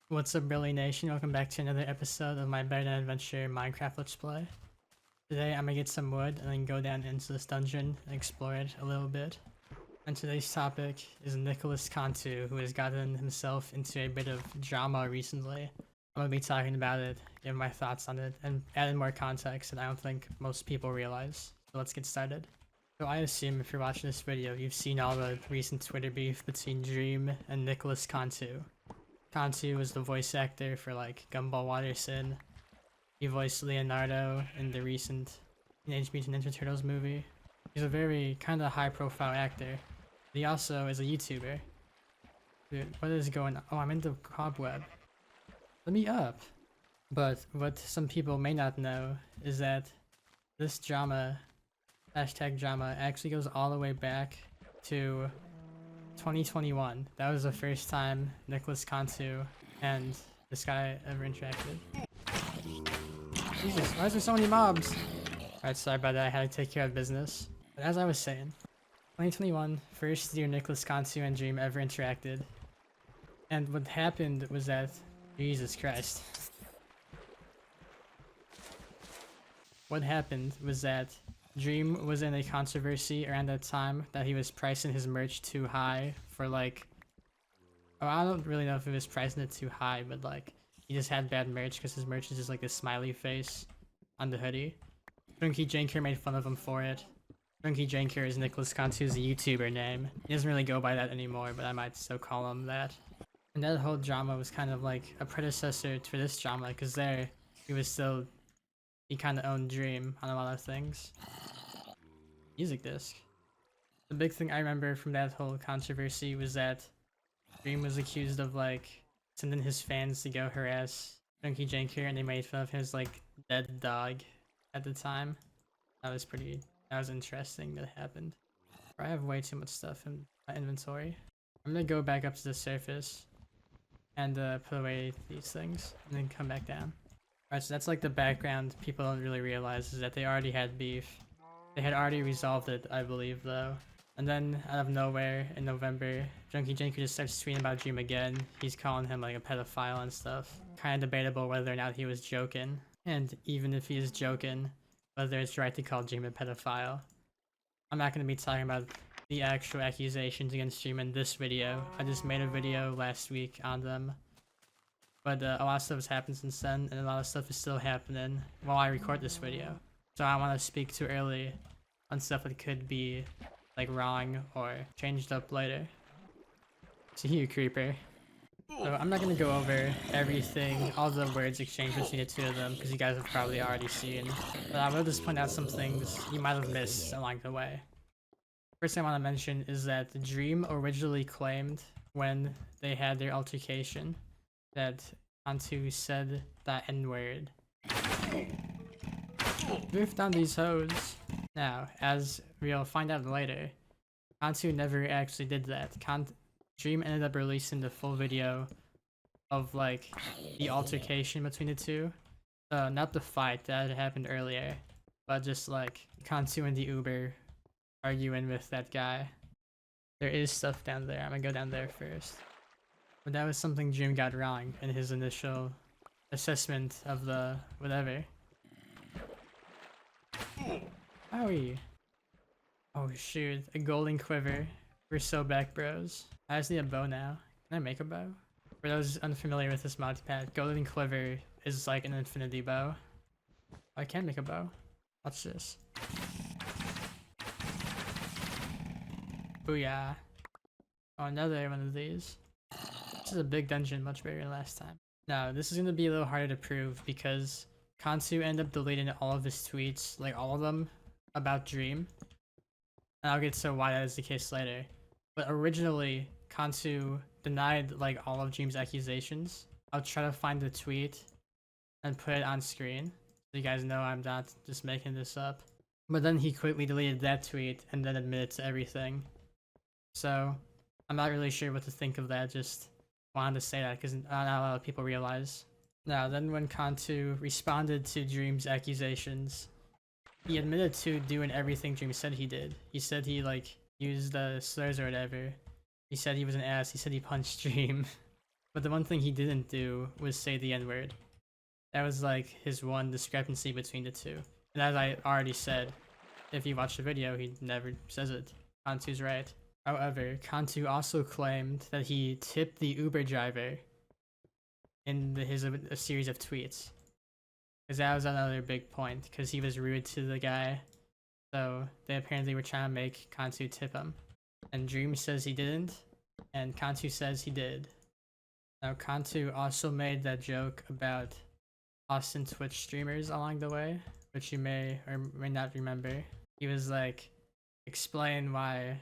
What's up, Brilly Nation? Welcome back to another episode of my Better Than Adventure Minecraft Let's Play. Today I'm gonna get some wood and then go down into this dungeon and explore it a little bit. And today's topic is Nicolas Cantu, who has gotten himself into a bit of drama recently. I'm gonna be talking about it, giving my thoughts on it, and adding more context that I don't think most people realize. So let's get started. So I assume if you're watching this video, you've seen all the recent Twitter beef between Dream and Nicolas Cantu. Cantu was the voice actor for like Gumball Watterson. He voiced Leonardo in the recent Teenage Mutant Ninja Turtles movie. He's a very kind of high profile actor. He also is a YouTuber. Dude, what is going on? Oh, I'm in the cobweb. Let me up. But what some people may not know is that this drama, hashtag drama, actually goes all the way back to 2021. That was the first time Nicolas Cantu and this guy ever interacted. Jesus, why is there so many mobs? Alright, sorry about that, I had to take care of business. But as I was saying, 2021, first year Nicolas Cantu and Dream ever interacted. And what happened was that, Jesus Christ. What happened was that Dream was in a controversy around that time that he was pricing his merch too high for like, oh, I don't really know if he was pricing it too high, but like he just had bad merch because his merch is just like a smiley face on the hoodie. Drunky Janker made fun of him for it. Drunky Janker is Nicolas Cantu's YouTuber name. He doesn't really go by that anymore, but I might still call him that. And that whole drama was kind of like a predecessor to this drama because there he kind of owned Dream on a lot of things. Music disc. The big thing I remember from that whole controversy was that Dream was accused of like sending his fans to go harass Drunky Janker, and they made fun of his like dead dog at the time. That was interesting that happened. I have way too much stuff in my inventory. I'm gonna go back up to the surface and put away these things and then come back down. Alright, so that's like the background people don't really realize is that they already had beef. They had already resolved it, I believe, though. And then, out of nowhere, in November, Drunky Janker just starts tweeting about Dream again. He's calling him like a pedophile and stuff. Kinda debatable whether or not he was joking. And even if he is joking, whether it's right to call Dream a pedophile. I'm not gonna be talking about the actual accusations against Dream in this video. I just made a video last week on them. But a lot of stuff has happened since then, and a lot of stuff is still happening while I record this video. So I want to speak too early on stuff that could be like wrong or changed up later. See you, creeper. So I'm not going to go over everything, all the words exchanged between the two of them, because you guys have probably already seen. But I will just point out some things you might have missed along the way. First thing I want to mention is that the Dream originally claimed when they had their altercation that Cantu said that N-word. Drift on these hoes. Now, as we'll find out later, Cantu never actually did that. Dream ended up releasing the full video of like the altercation between the two. Not the fight that had happened earlier, but just like Cantu and the Uber arguing with that guy. There is stuff down there. I'm gonna go down there first. But that was something Dream got wrong in his initial assessment of the whatever. Owie. Oh shoot, a golden quiver. We're so back, bros. I just need a bow now. Can I make a bow? For those unfamiliar with this mod pad, golden quiver is like an infinity bow. I can make a bow. Watch this. Booyah. Oh, another one of these. This is a big dungeon, much bigger than last time. Now, this is going to be a little harder to prove because Cantu ended up deleting all of his tweets, like all of them, about Dream. And I'll get to why that is the case later. But originally, Cantu denied like all of Dream's accusations. I'll try to find the tweet and put it on screen so you guys know I'm not just making this up. But then he quickly deleted that tweet and then admitted to everything. So, I'm not really sure what to think of that, just wanted to say that because not a lot of people realize. Now, then when Cantu responded to Dream's accusations, he admitted to doing everything Dream said he did. He said he like used the slurs or whatever. He said he was an ass. He said he punched Dream. But the one thing he didn't do was say the N-word. That was like his one discrepancy between the two. And as I already said, if you watch the video, he never says it. Cantu's right. However, Cantu also claimed that he tipped the Uber driver in a series of tweets. Because that was another big point, because he was rude to the guy. So they apparently were trying to make Cantu tip him. And Dream says he didn't, and Cantu says he did. Now Cantu also made that joke about Austin Twitch streamers along the way, which you may or may not remember. He was like, explain why,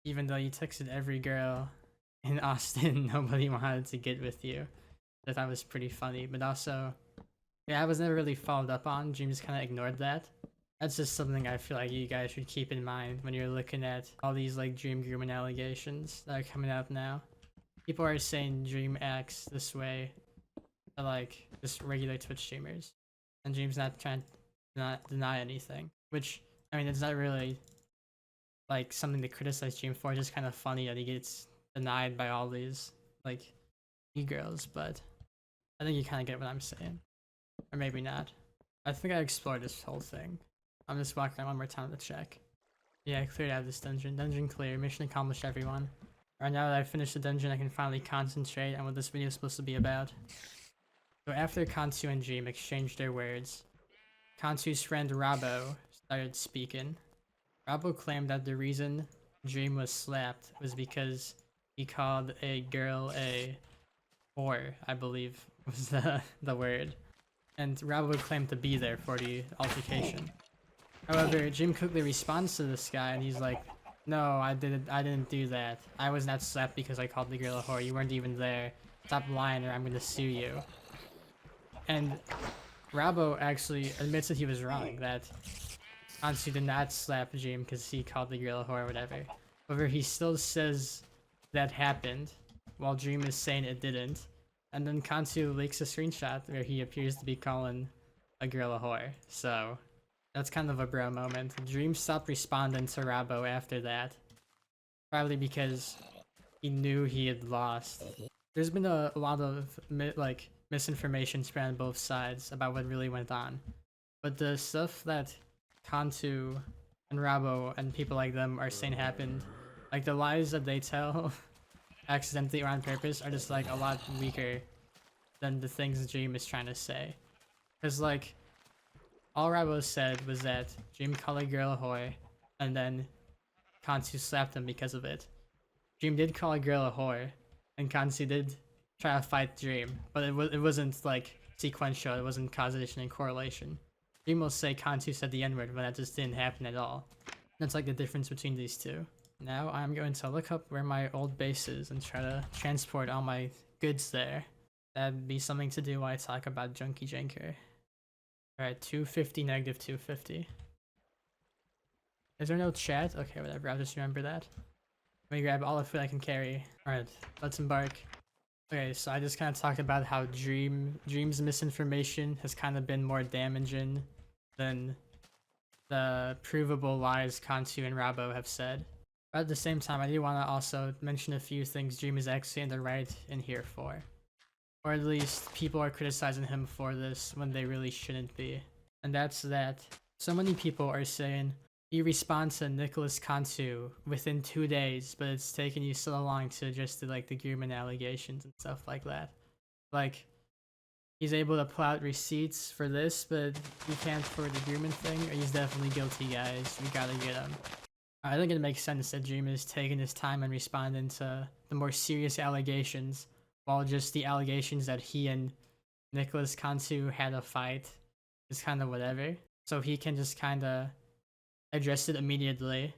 even though you texted every girl in Austin, nobody wanted to get with you. I thought was pretty funny, but also, yeah, I was never really followed up on. Dream just kind of ignored that. That's just something I feel like you guys should keep in mind when you're looking at all these like Dream grooming allegations that are coming out now. People are saying Dream acts this way to like just regular Twitch streamers, and Dream's not trying to not deny anything. Which, I mean, it's not really like something to criticize Dream for. It's just kind of funny that he gets denied by all these like e-girls, but I think you kind of get what I'm saying. Or maybe not. I think I explored this whole thing. I'm just walking around one more time to check. Yeah, I cleared out this dungeon. Dungeon clear. Mission accomplished, everyone. Alright, now that I've finished the dungeon, I can finally concentrate on what this video is supposed to be about. So after Cantu and Dream exchanged their words, Cantu's friend Rabo started speaking. Rabo claimed that the reason Dream was slapped was because he called a girl a whore, I believe was the word. And Rabo claimed to be there for the altercation. However, Dream quickly responds to this guy and he's like, no, I didn't do that. I was not slapped because I called the girl a whore. You weren't even there. Stop lying or I'm gonna sue you. And Rabo actually admits that he was wrong, that Cantu did not slap Dream because he called the girl a whore or whatever. However, he still says that happened, while Dream is saying it didn't. And then Cantu leaks a screenshot where he appears to be calling a girl a whore. So that's kind of a bro moment. Dream stopped responding to Rabo after that. Probably because he knew he had lost. There's been a lot of misinformation spread on both sides about what really went on. But the stuff that Cantu and Rabo and people like them are saying happened, like the lies that they tell accidentally or on purpose, are just like a lot weaker than the things Dream is trying to say. Because like, all Rabo said was that Dream called a girl a whore, and then Cantu slapped him because of it. Dream did call a girl a whore, and Cantu did try to fight Dream, but it wasn't like sequential, it wasn't causation and correlation. Dream will say Cantu said the N-word, but that just didn't happen at all. That's like the difference between these two. Now I'm going to look up where my old base is and try to transport all my goods there. That'd be something to do while I talk about Junkie Janker. Alright, 250, negative 250. Is there no chat? Okay, whatever, I'll just remember that. Let me grab all the food I can carry. Alright, let's embark. Okay, so I just kind of talked about how Dream's misinformation has kind of been more damaging than the provable lies Cantu and Rabo have said. But at the same time, I do want to also mention a few things Dream is actually in the right in here for. Or at least people are criticizing him for this when they really shouldn't be. And that's that so many people are saying, you respond to Nicolas Cantu within 2 days, but it's taken you so long to just do like the grooming allegations and stuff like that. Like, he's able to pull out receipts for this, but he can't for the grooming thing, or he's definitely guilty, guys. We gotta get him. I think it makes sense that Dream is taking his time and responding to the more serious allegations, while just the allegations that he and Nicolas Cantu had a fight is kind of whatever. So he can just kind of address it immediately,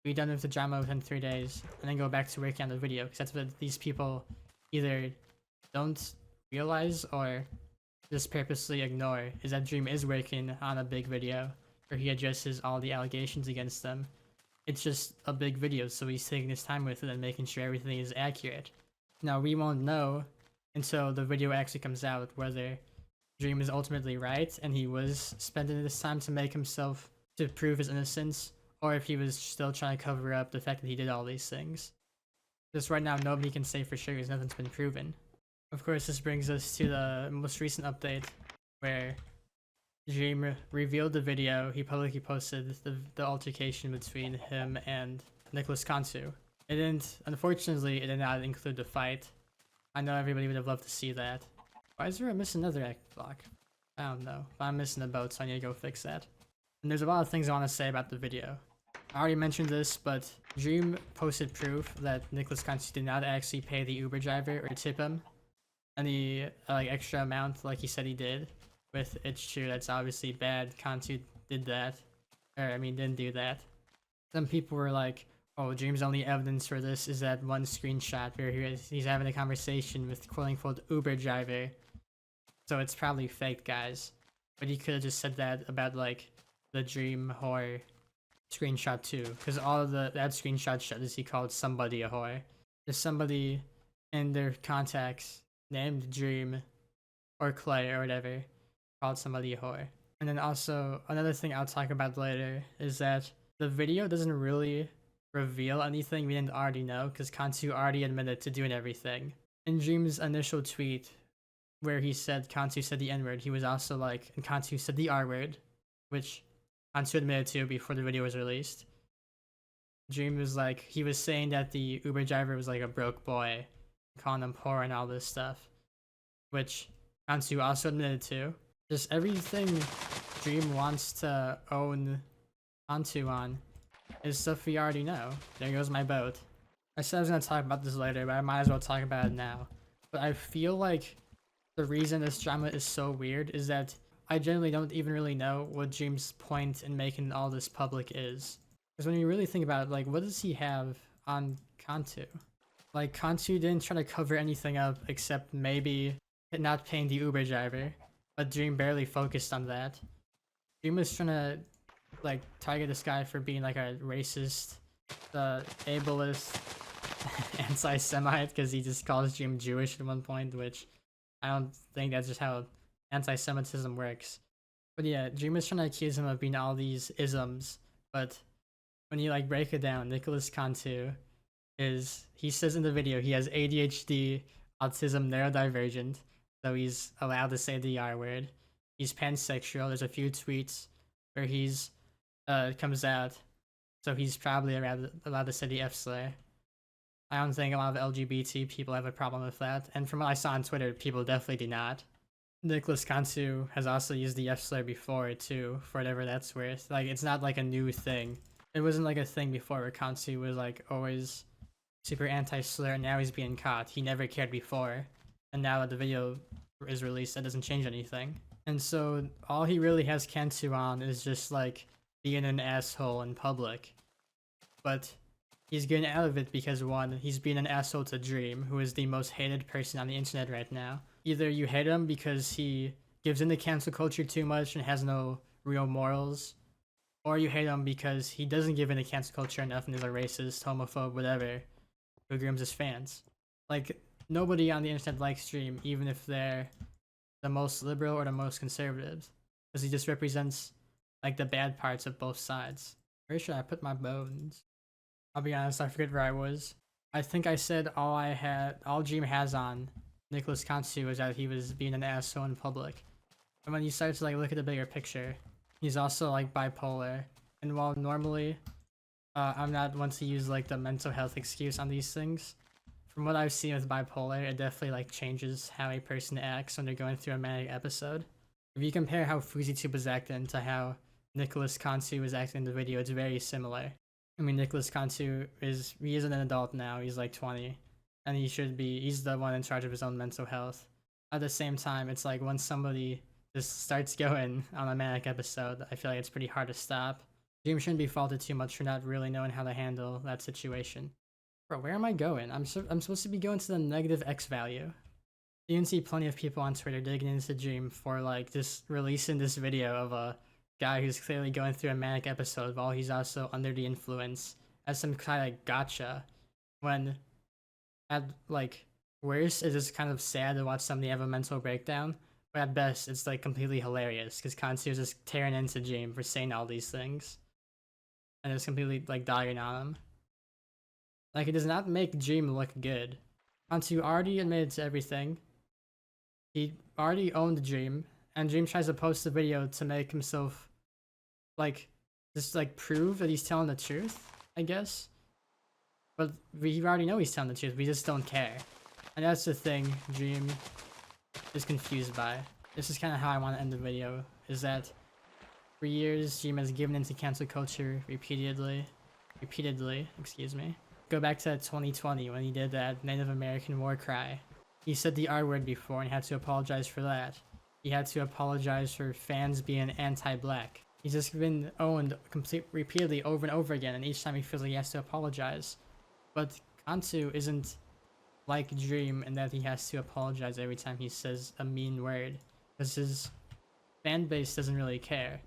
be done with the drama within 3 days, and then go back to working on the video. Because that's what these people either don't realize or just purposely ignore, is that Dream is working on a big video where he addresses all the allegations against them. It's just a big video, so he's taking his time with it and making sure everything is accurate. Now, we won't know until the video actually comes out whether Dream is ultimately right and he was spending this time to make himself to prove his innocence, or if he was still trying to cover up the fact that he did all these things. Just right now, nobody can say for sure because nothing's been proven. Of course, this brings us to the most recent update where Dream revealed the video. He publicly posted the altercation between him and Nicolas Cantu. It didn't, unfortunately, it did not include the fight. I know everybody would have loved to see that. Why is there a missing netherrack block? I don't know, but I'm missing a boat, so I need to go fix that. And there's a lot of things I want to say about the video. I already mentioned this, but Dream posted proof that Nicolas Cantu did not actually pay the Uber driver or tip him any like extra amount like he said he did. With it's true, that's obviously bad. Cantu did that, or I mean didn't do that. Some people were like, "Oh, Dream's only evidence for this is that one screenshot where he's having a conversation with quote-unquote Uber driver, so it's probably fake, guys." But he could have just said that about like the Dream whore screenshot too, because all of that screenshot shows he called somebody a whore. There's somebody in their contacts named Dream or Clay or whatever called somebody a whore. And then also another thing I'll talk about later is that the video doesn't really reveal anything we didn't already know, because Cantu already admitted to doing everything. In Dream's initial tweet where he said Cantu said the N-word, he was also like, and Cantu said the R-word, which Cantu admitted to before the video was released. Dream was like, he was saying that the Uber driver was like a broke boy, calling him poor and all this stuff, which Cantu also admitted to. Just everything Dream wants to own Cantu on is stuff we already know. There goes my boat. I said I was gonna talk about this later, but I might as well talk about it now. But I feel like the reason this drama is so weird is that I generally don't even really know what Dream's point in making all this public is. Because when you really think about it, like, what does he have on Cantu? Like, Cantu didn't try to cover anything up except maybe not paying the Uber driver, but Dream barely focused on that. Dream was trying to, like, target this guy for being, like, a racist, ableist, anti-Semite, because he just calls Dream Jewish at one point, which I don't think that's just how anti-Semitism works. But yeah, Dream was trying to accuse him of being all these isms, but when you like break it down, Nicolas Cantu is, he says in the video he has ADHD, autism, neurodivergent, so he's allowed to say the R word. He's pansexual. There's a few tweets where he's comes out, so he's probably allowed to say the F slur. I don't think a lot of LGBT people have a problem with that, and from what I saw on Twitter, people definitely do not. Nicolas Cantu has also used the F slur before too, for whatever that's worth. Like, it's not like a new thing. It wasn't like a thing before where Cantu was like always super anti-slur, and now he's being caught. He never cared before, and now that the video is released, that doesn't change anything. And so all he really has Cantu on is just like being an asshole in public. But he's getting out of it because one, he's being an asshole to Dream, who is the most hated person on the internet right now. Either you hate him because he gives into cancel culture too much and has no real morals, or you hate him because he doesn't give into cancel culture enough and is a racist, homophobe, whatever, who grooms his fans. Like, nobody on the internet likes Dream, even if they're the most liberal or the most conservative, because he just represents like the bad parts of both sides. Where should I put my bones? I'll be honest, I forget where I was. I think I said all Dream has on Nicolas Cantu was that he was being an asshole in public. And when you start to like look at the bigger picture, he's also like bipolar. And while normally I'm not one to use like the mental health excuse on these things, from what I've seen with bipolar, it definitely like changes how a person acts when they're going through a manic episode. If you compare how FouseyTube was acting to how Nicolas Cantu was acting in the video, it's very similar. I mean, Nicolas Cantu he is an adult now, he's like 20. And he's the one in charge of his own mental health. At the same time, it's like once somebody just starts going on a manic episode, I feel like it's pretty hard to stop. Dream shouldn't be faulted too much for not really knowing how to handle that situation. Bro, where am I going? I'm supposed to be going to the negative X value. You can see plenty of people on Twitter digging into Dream for like just releasing this video of a guy who's clearly going through a manic episode while he's also under the influence as some kind of gotcha, when at like worst it's just kind of sad to watch somebody have a mental breakdown, but at best it's like completely hilarious because Cantu is just tearing into Dream for saying all these things and it's completely like dogging on him. Like, it does not make Dream look good. Cantu already admitted to everything. He already owned Dream, and Dream tries to post a video to make himself like just like prove that he's telling the truth, I guess. But we already know he's telling the truth. We just don't care, and that's the thing. Dream is confused by. This is kind of how I want to end the video. Is that for years Dream has given into cancel culture repeatedly, excuse me. Go back to 2020 when he did that Native American war cry. He said the R word before and had to apologize for that. He had to apologize for fans being anti-black. He's just been owned repeatedly over and over again, and each time he feels like he has to apologize. But Cantu isn't like Dream in that he has to apologize every time he says a mean word, because his fan base doesn't really care.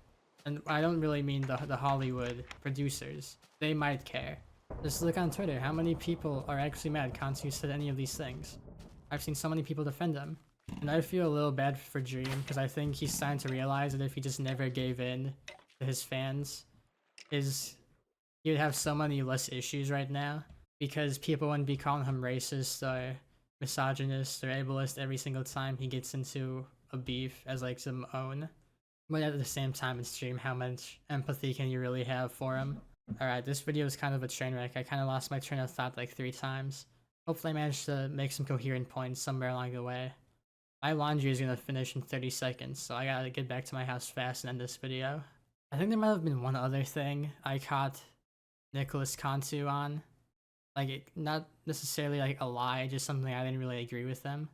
And I don't really mean the Hollywood producers. They might care. Just look on Twitter, how many people are actually mad Cantu said any of these things? I've seen so many people defend him. And I feel a little bad for Dream, because I think he's starting to realize that if he just never gave in to his fans, he would have so many less issues right now, because people wouldn't be calling him racist or misogynist or ableist every single time he gets into a beef as like some own. But at the same time, it's Dream, how much empathy can you really have for him? Alright, this video is kind of a train wreck. I kind of lost my train of thought like 3 times. Hopefully I managed to make some coherent points somewhere along the way. My laundry is gonna finish in 30 seconds, so I gotta get back to my house fast and end this video. I think there might have been one other thing I caught Nicolas Cantu on. Like, not necessarily like a lie, just something I didn't really agree with him.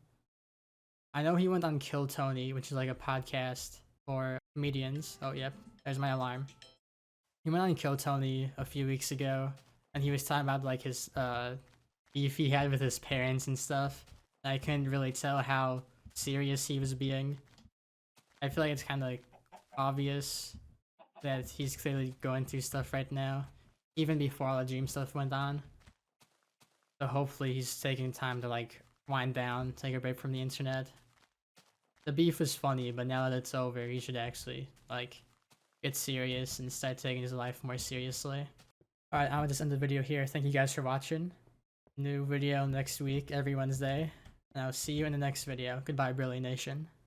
I know he went on Kill Tony, which is like a podcast for comedians. Oh, yep, there's my alarm. He went on Kill Tony a few weeks ago, and he was talking about like his beef he had with his parents and stuff. I couldn't really tell how serious he was being. I feel like it's kind of like obvious that he's clearly going through stuff right now, even before all the Dream stuff went on. So hopefully he's taking time to like wind down, take a break from the internet. The beef was funny, but now that it's over, he should actually like get serious and start taking his life more seriously. Alright, I'm gonna just end the video here. Thank you guys for watching. New video next week, every Wednesday. And I'll see you in the next video. Goodbye, Brilliant Nation.